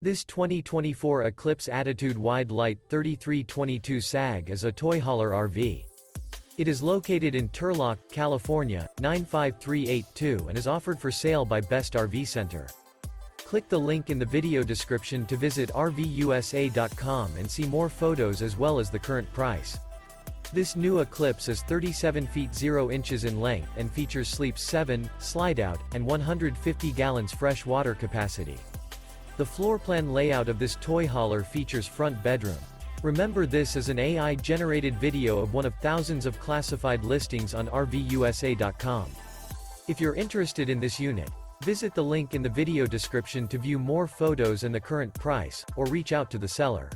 This 2024 Eclipse Attitude Wide Lite 3322 SAG is a toy hauler RV. It is located in Turlock, California, 95382 and is offered for sale by Best RV Center. Click the link in the video description to visit RVUSA.com and see more photos as well as the current price. This new Eclipse is 37 feet 0 inches in length and features Sleep 7, Slideout, and 150 gallons fresh water capacity. The floor plan layout of this toy hauler features front bedroom. Remember, this is an AI-generated video of one of thousands of classified listings on RVUSA.com. If you're interested in this unit, visit the link in the video description to view more photos and the current price, or reach out to the seller.